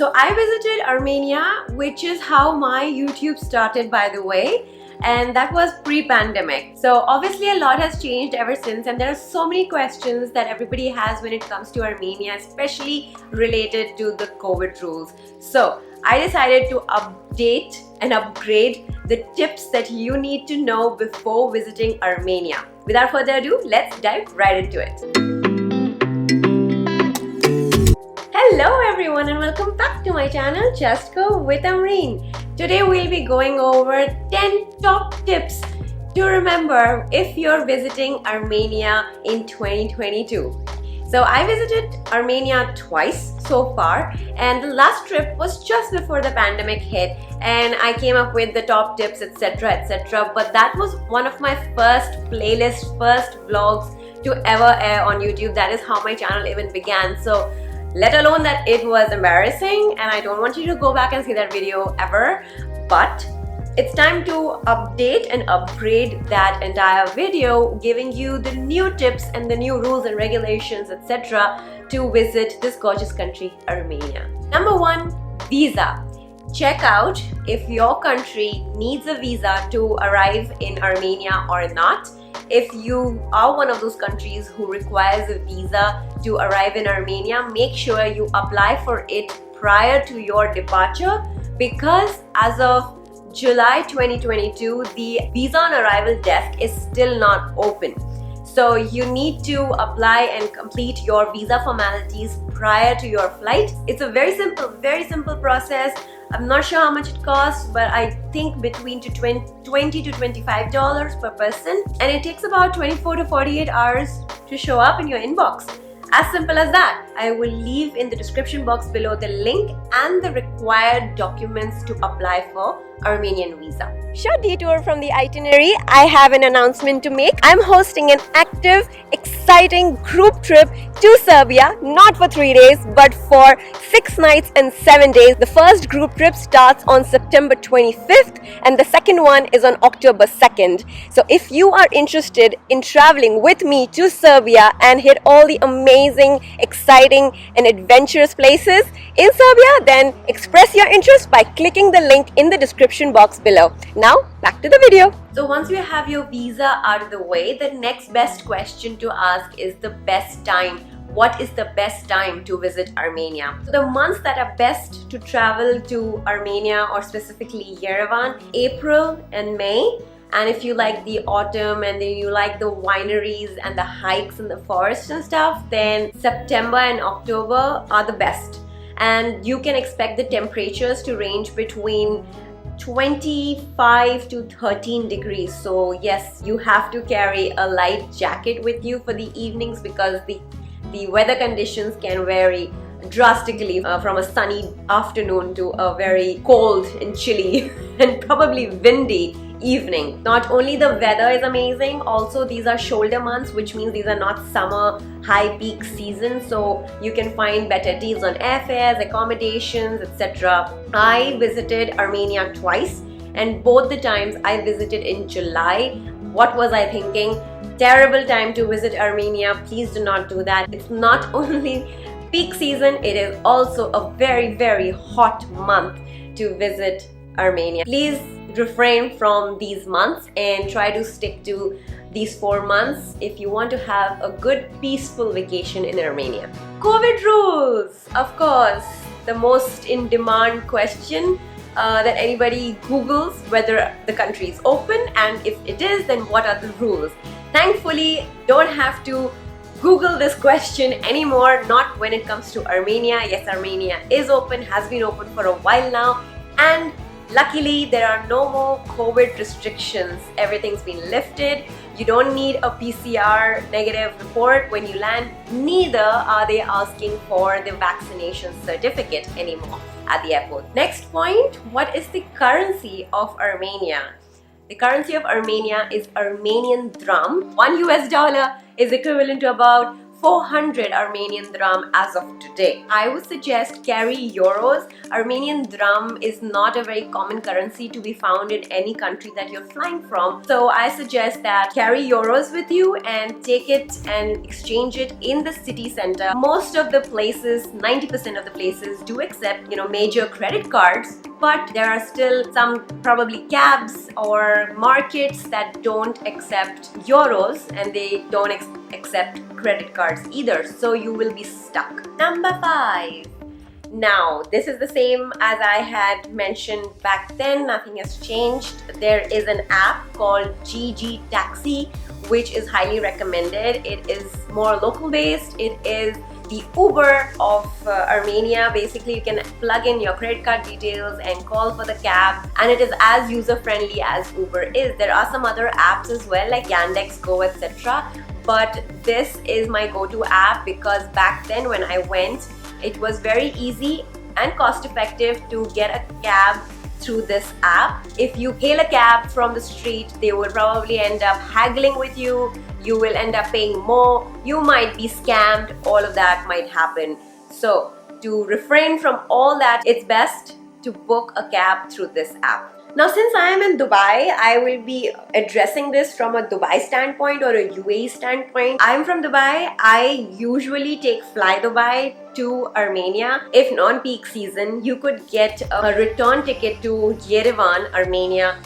So I visited Armenia, which is how my YouTube started, by the way, and that was pre-pandemic. So obviously a lot has changed ever since, and there are so many questions that everybody has when it comes to Armenia, especially related to the COVID rules. So I decided to update and upgrade the tips that you need to know before visiting Armenia. Without further ado, let's dive right into it. Hello everyone and welcome back to my channel Just Go with Amreen. Today we'll be going over 10 top tips to remember if you're visiting Armenia in 2022. So I visited Armenia twice so far, and the last trip was just before the pandemic hit, and I came up with the top tips, etc, etc. But that was one of my first vlogs to ever air on YouTube. That is how my channel even began. So let alone that it was embarrassing, and I don't want you to go back and see that video ever, but it's time to update and upgrade that entire video, giving you the new tips and the new rules and regulations, etc. to visit this gorgeous country, Armenia. Number 1, visa. Check out if your country needs a visa to arrive in Armenia or not. If you are one of those countries who requires a visa to arrive in Armenia, make sure you apply for it prior to your departure, because as of July 2022, the visa on arrival desk is still not open. So you need to apply and complete your visa formalities prior to your flight. It's a very simple process. I'm not sure how much it costs, but I think between $20 to $25 per person, and it takes about 24 to 48 hours to show up in your inbox. As simple as that. I will leave in the description box below the link and the required documents to apply for Armenian visa. Short detour from the itinerary, I have an announcement to make. I'm hosting an active, exciting group trip to Serbia, not for 3 days, but for 6 nights and 7 days. The first group trip starts on September 25th and the second one is on October 2nd. So if you are interested in traveling with me to Serbia and hit all the amazing, exciting and adventurous places in Serbia, then express your interest by clicking the link in the description box below. Now back to the video. So once you have your visa out of the way, the next best question to ask is the best time. What is the best time to visit Armenia? So the months that are best to travel to Armenia, or specifically Yerevan, April and May. And if you like the autumn and then you like the wineries and the hikes in the forest and stuff, then September and October are the best. And you can expect the temperatures to range between 25 to 13 degrees. So yes, you have to carry a light jacket with you for the evenings, because the weather conditions can vary drastically from a sunny afternoon to a very cold and chilly and probably windy evening. Not only the weather is amazing, also these are shoulder months, which means these are not summer high peak season, so you can find better deals on airfares, accommodations, etc. I visited Armenia twice, and both the times I visited in July. What was I thinking? Terrible time to visit Armenia. Please do not do that. It's not only peak season, it is also a very hot month to visit Armenia. Please refrain from these months and try to stick to these 4 months if you want to have a good peaceful vacation in Armenia. COVID rules, of course, the most in demand question that anybody Googles, whether the country is open, and if it is, then what are the rules. Thankfully, don't have to Google this question anymore, not when it comes to Armenia. Yes, Armenia is open, has been open for a while now, and luckily there are no more COVID restrictions. Everything's been lifted. You don't need a PCR negative report when you land. Neither are they asking for the vaccination certificate anymore at the airport. Next point, what is the currency of Armenia? The currency of Armenia is Armenian dram. $1 is equivalent to about 400 Armenian dram as of today. I would suggest carry euros. Armenian dram is not a very common currency to be found in any country that you're flying from. So I suggest that carry euros with you and take it and exchange it in the city center. Most of the places, 90% of the places do accept, major credit cards, but there are still some probably cabs or markets that don't accept euros and they don't accept credit cards either, so you will be stuck. Number 5. Now, this is the same as I had mentioned back then, nothing has changed. There is an app called GG Taxi, which is highly recommended. It is more local based. It is the Uber of Armenia. Basically, you can plug in your credit card details and call for the cab, and it is as user friendly as Uber is. There are some other apps as well like Yandex Go, etc. But this is my go-to app because back then when I went, it was very easy and cost effective to get a cab through this app. If you hail a cab from the street, they will probably end up haggling with you. You will end up paying more. You might be scammed. All of that might happen. So to refrain from all that, it's best to book a cab through this app. Now, since I am in Dubai, I will be addressing this from a Dubai standpoint or a UAE standpoint. I'm from Dubai. I usually take Fly Dubai to Armenia. If non-peak season, you could get a return ticket to Yerevan, Armenia,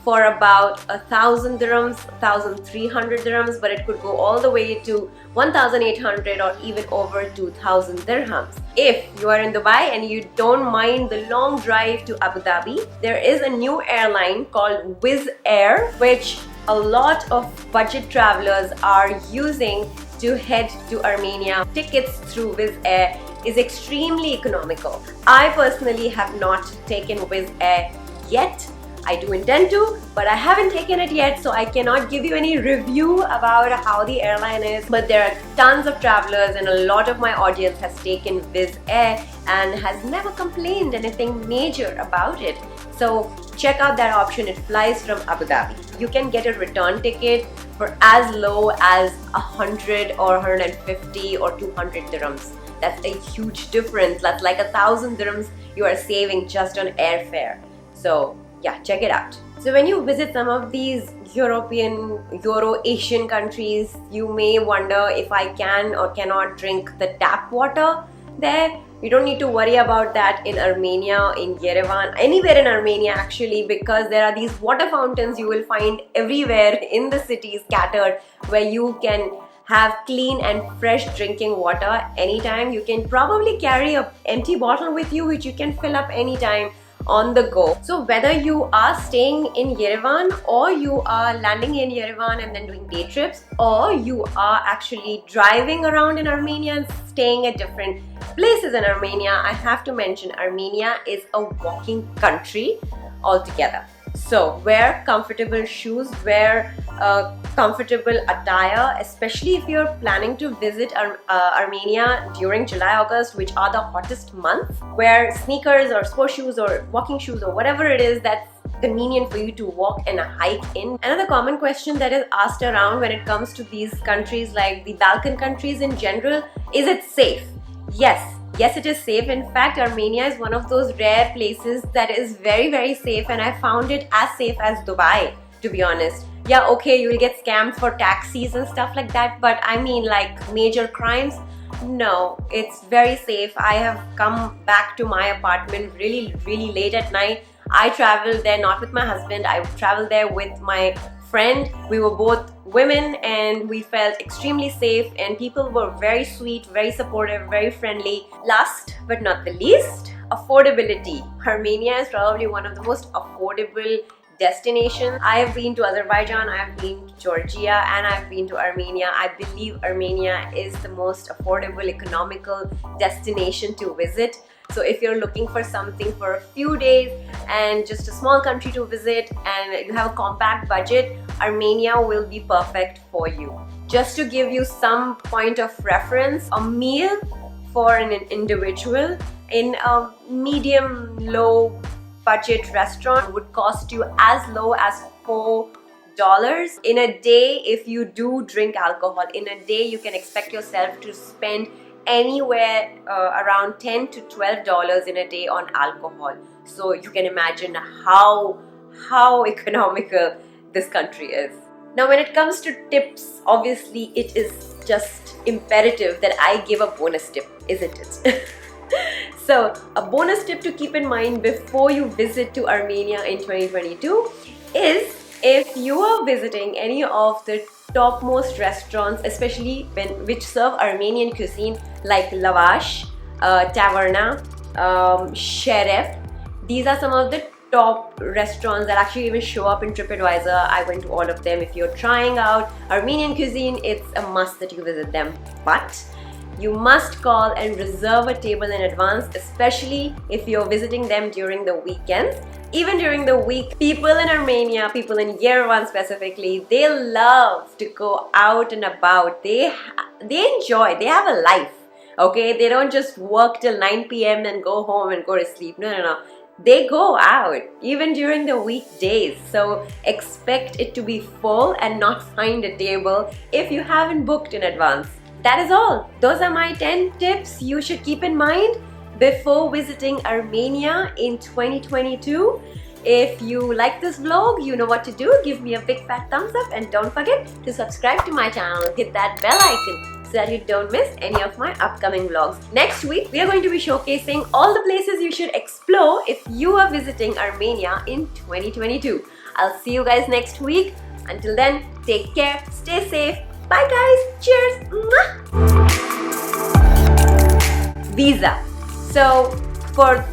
for about 1,000 dirhams, 1,300 dirhams, but it could go all the way to 1,800 or even over 2,000 dirhams. If you are in Dubai and you don't mind the long drive to Abu Dhabi, there is a new airline called Wizz Air, which a lot of budget travelers are using to head to Armenia. Tickets through Wizz Air is extremely economical. I personally have not taken Wizz Air yet. I do intend to, but I haven't taken it yet, so I cannot give you any review about how the airline is. But there are tons of travelers and a lot of my audience has taken Wizz Air and has never complained anything major about it. So check out that option. It flies from Abu Dhabi. You can get a return ticket for as low as 100 or 150 or 200 dirhams. That's a huge difference. That's like 1,000 dirhams you are saving just on airfare. So yeah, check it out. So when you visit some of these Euro-Asian countries, you may wonder if I can or cannot drink the tap water there. You don't need to worry about that in Armenia, in Yerevan, anywhere in Armenia actually, because there are these water fountains you will find everywhere in the city scattered where you can have clean and fresh drinking water anytime. You can probably carry an empty bottle with you which you can fill up anytime on the go. So whether you are staying in Yerevan or you are landing in Yerevan and then doing day trips, or you are actually driving around in Armenia and staying at different places in Armenia, I have to mention Armenia is a walking country altogether. So wear comfortable shoes, wear comfortable attire, especially if you're planning to visit Armenia during July, August, which are the hottest months. Wear sneakers or sports shoes or walking shoes or whatever it is that's convenient for you to walk and hike in. Another common question that is asked around when it comes to these countries, like the Balkan countries in general, is it safe? Yes, it is safe. In fact, Armenia is one of those rare places that is very, very safe, and I found it as safe as Dubai, to be honest. Yeah, okay, you will get scammed for taxis and stuff like that, but I mean like major crimes, no, it's very safe. I have come back to my apartment really, really late at night. I traveled there not with my husband, I traveled there with my friend. We were both women and we felt extremely safe, and people were very sweet, very supportive, very friendly. Last but not the least, affordability. Armenia is probably one of the most affordable destinations. I have been to Azerbaijan, I have been to Georgia, and I've been to Armenia. I believe Armenia is the most affordable, economical destination to visit. So if you're looking for something for a few days and just a small country to visit and you have a compact budget, Armenia will be perfect for you. Just to give you some point of reference, a meal for an individual in a medium low budget restaurant would cost you as low as $4 $12 in a day. If you do drink alcohol in a day, you can expect yourself to spend anywhere around $10 to $12 in a day on alcohol. So you can imagine how economical this country is. Now when it comes to tips, obviously it is just imperative that I give a bonus tip, isn't it? So a bonus tip to keep in mind before you visit to Armenia in 2022 is, if you are visiting any of the topmost restaurants, especially which serve Armenian cuisine, like Lavash, Taverna, Sheref, these are some of the top restaurants that actually even show up in TripAdvisor. I went to all of them. If you're trying out Armenian cuisine, it's a must that you visit them. But you must call and reserve a table in advance, especially if you're visiting them during the weekends. Even during the week, people in Armenia, people in Yerevan specifically, they love to go out and about. They enjoy, they have a life, okay? They don't just work till 9 p.m. and go home and go to sleep. No. They go out even during the weekdays. So expect it to be full and not find a table if you haven't booked in advance. That is all. Those are my 10 tips you should keep in mind before visiting Armenia in 2022. If you like this vlog, you know what to do. Give me a big fat thumbs up and don't forget to subscribe to my channel. Hit that bell icon so that you don't miss any of my upcoming vlogs. Next week, we are going to be showcasing all the places you should explore if you are visiting Armenia in 2022. I'll see you guys next week. Until then, take care, stay safe. Bye guys, cheers. Mwah! Visa. So for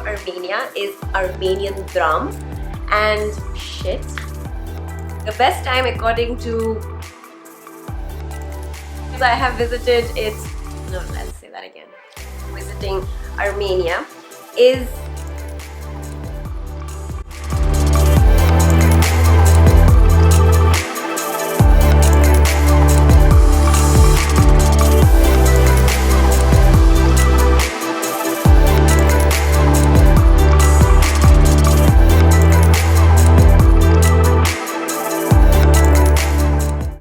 Armenia is Armenian dram, and shit, the best time according to I have visited, let's say that again, visiting Armenia is